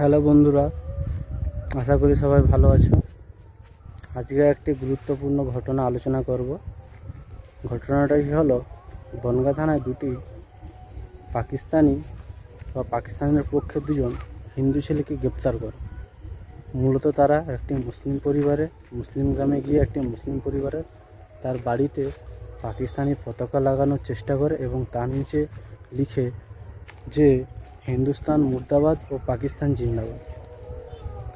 Hello বন্ধুরা, আশা করি সবাই ভালো আছো। আজকে একটি গুরুত্বপূর্ণ ঘটনা আলোচনা করব। ঘটনাটাই হলো বনগাঁ থানায় দুটি পাকিস্তানি বা পাকিস্তানের পক্ষে দুজন হিন্দু ছেলেকে গ্রেপ্তার করে। মূলত তারা একটি মুসলিম গ্রামে গিয়ে একটি মুসলিম পরিবারের তার বাড়িতে পাকিস্তানি পতাকা লাগানোর চেষ্টা করে এবং তার নিচে লিখে যে হিন্দুস্তান মুর্দাবাদ ও পাকিস্তান জিন্দাবাদ।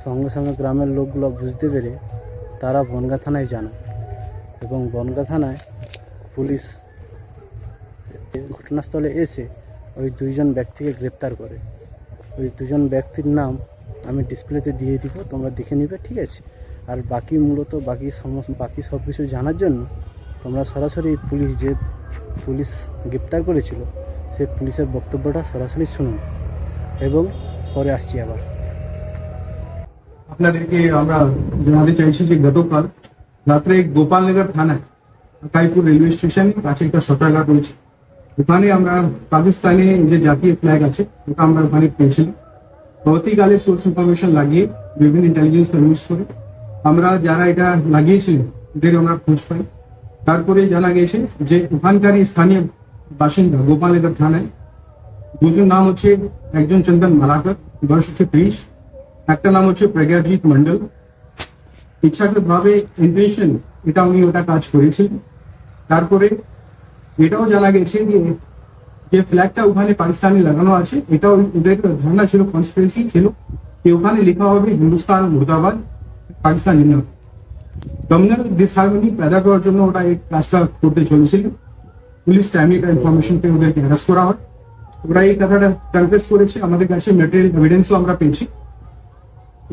সঙ্গে সঙ্গে গ্রামের লোকগুলো বুঝতে পেরে তারা বনগাঁ থানায় জানায় এবং বনগাঁ থানায় পুলিশ ঘটনাস্থলে এসে ওই দুইজন ব্যক্তিকে গ্রেপ্তার করে। ওই দুজন ব্যক্তির নাম আমি ডিসপ্লেতে দিয়ে দিব, তোমরা দেখে নিবে, ঠিক আছে? আর বাকি সব কিছু জানার জন্য তোমরা সরাসরি পুলিশ গ্রেপ্তার করেছিল সেই পুলিশের বক্তব্যটা সরাসরি শুনুন এবং পরে আসছি আবার। আপনাদেরকে আমরা জানাতে চাইছি যে গতকাল রাত্রে গোপালনগর থানায় কাইপুর রেলওয়ে স্টেশন কাছে একটা শৌচাগার রয়েছে। ওখানে আমরা পাকিস্তানে যে জাতীয় ফ্ল্যাগ আছে ওটা আমরা ওখানে পেয়েছিলাম। পরবর্তীকালে সোর্স ইনফরমেশন লাগিয়ে বিভিন্ন ইন্টেলিজেন্স ইউজ করে আমরা যারা এটা লাগিয়েছিলেন ওদের আমরা খোঁজ পাই। তারপরে জানা গেছে যে ওখানকারই স্থানীয় বাসিন্দা গোপালনগর থানায় দুজন নাম হচ্ছে, একজন চন্দন মালাকর, বয়স হচ্ছে 30, একটা নাম হচ্ছে প্রজ্ঞাজিৎ মন্ডল। ইচ্ছাকৃত ভাবে ইন্টেনশন এটা উনি ওটা কাজ করেছিলেন। তারপরে এটাও জানা গেছে যে ফ্ল্যাগটা ওখানে পাকিস্তানি লাগানো আছে, এটাও ওদের ধারণা ছিল, কনস্পিরেসি ছিল যে ওখানে লেখা হবে হিন্দুস্তান মুর্দাবাদ পাকিস্তান জিন্দাবাদ। কমিউনাল ডিসহারমনি পেদা করার জন্য ওটা এই কাজটা করতে চলেছিল। পুলিশ টাইমে একটা ইনফরমেশন পেয়ে ওদেরকে অ্যারেস্ট করা হয়। ওরা এই কথাটা কনফেস করেছে, আমাদের কাছে ম্যাটেরিয়াল এভিডেন্সও আমরা পেয়েছি।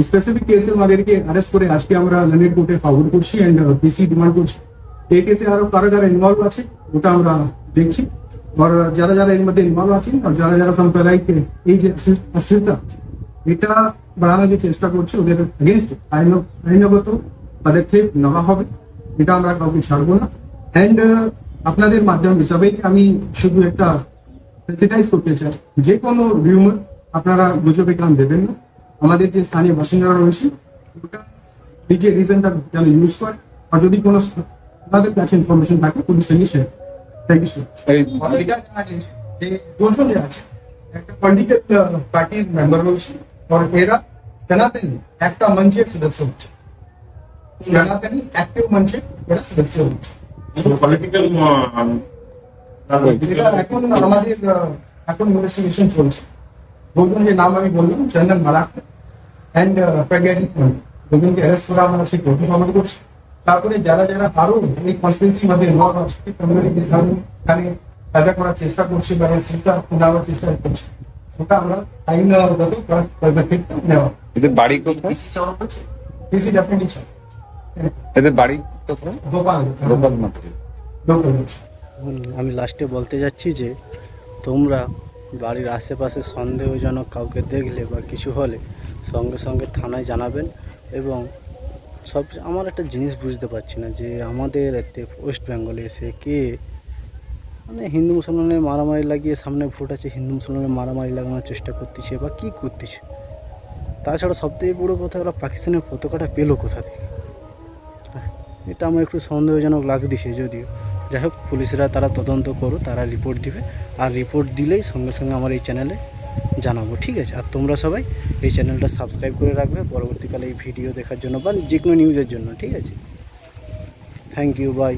স্পেসিফিক কেসে আমাদেরকে অ্যারেস্ট করে আজকে আমরা লন্ডন কোর্টে ফরওয়ার্ড করছি এন্ড পিসি ডিমান্ড করছি। এই কেসে আরো কারা যারা ইনভলভ আছে ওটা আমরা দেখছি, আর যারা যারা এর মধ্যে ইনভলভ আছেন আর যারা যারা সাম্প্রদায়িক এই যে অস্থিরতা এটা বাড়ানোর যে চেষ্টা করছে ওদের এগেনস্ট আইনগত পদক্ষেপ নেওয়া হবে, এটা আমরা কাউকে ছাড়বো না। অ্যান্ড আপনাদের মাধ্যম হিসাবে আমি শুধু একটা সেন্সিটাইজ করতে চাই, যে কোনো রিউমার আপনারা গুজবে কান দেবেন না। আমাদের যে স্থানীয় বাসিন্দারা রয়েছে ওটা নিজের রিজনটা যেন ইউজ করে, আর যদি কোনো আপনাদের কাছে ইনফরমেশন থাকে পুলিশ সঙ্গে শেয়ার। Thank you sir. এটা জানা গেছে যে দুজন যে আছে একটা পলিটিক্যাল পার্টির মেম্বার রয়েছে, আর এরা সনাতনী একটা মঞ্চের সদস্য হচ্ছে, সনাতনী অ্যাক্টিভ মঞ্চের এরা সদস্য হচ্ছে। পলিটিক্যাল এখন আমাদের এখন ইনভেস্টিগেশন চলছে। দুজন যে নাম আমি বললাম, চন্দন মালাকর অ্যান্ড প্রজ্ঞাজিৎ মন্ডল, দুজনকে অ্যারেস্ট করা আমরা সেই কোর্টে ফরওয়ার্ড করছি। তারপরে যারা যারা আরো এই কনস্পিরেসির মধ্যে ইনভলভ আছে, কমিউনিটি এখানে পেদা করার চেষ্টা করছে বা সেটা নেওয়ার চেষ্টা করছে, ওটা আমরা আইনগত পদক্ষেপ নেওয়া। এদের বাড়ি কোথায়? পিসি ডেফিনেটলি চাই। এদের বাড়ি কোথায়? আমি লাস্টে বলতে যাচ্ছি যে তোমরা বাড়ির আশেপাশে সন্দেহজনক কাউকে দেখলে বা কিছু হলে সঙ্গে সঙ্গে থানায় জানাবেন। এবং আমার একটা জিনিস বুঝতে পারছি না যে আমাদের এতে ওয়েস্ট বেঙ্গলে এসে কে হিন্দু মুসলমানের মারামারি লাগিয়ে, সামনে ভোট আছে, হিন্দু মুসলমানের মারামারি লাগানোর চেষ্টা করতেছে বা কী করতেছে। তাছাড়া সবথেকে বড়ো কথা, ওরা পাকিস্তানের পতাকাটা পেলো কোথা থেকে, এটা আমার একটু সন্দেহজনক লাগতেছে। যদিও যাই হোক, পুলিশরা তারা তদন্ত করো, তারা রিপোর্ট দিবে, আর রিপোর্ট দিলেই সঙ্গে সঙ্গে আমার এই চ্যানেলে জানাবো, ঠিক আছে? আর তোমরা সবাই এই চ্যানেলটা সাবস্ক্রাইব করে রাখবে পরবর্তীকালে এই ভিডিও দেখার জন্য বা যে কোনো নিউজের জন্য, ঠিক আছে? Thank you, by.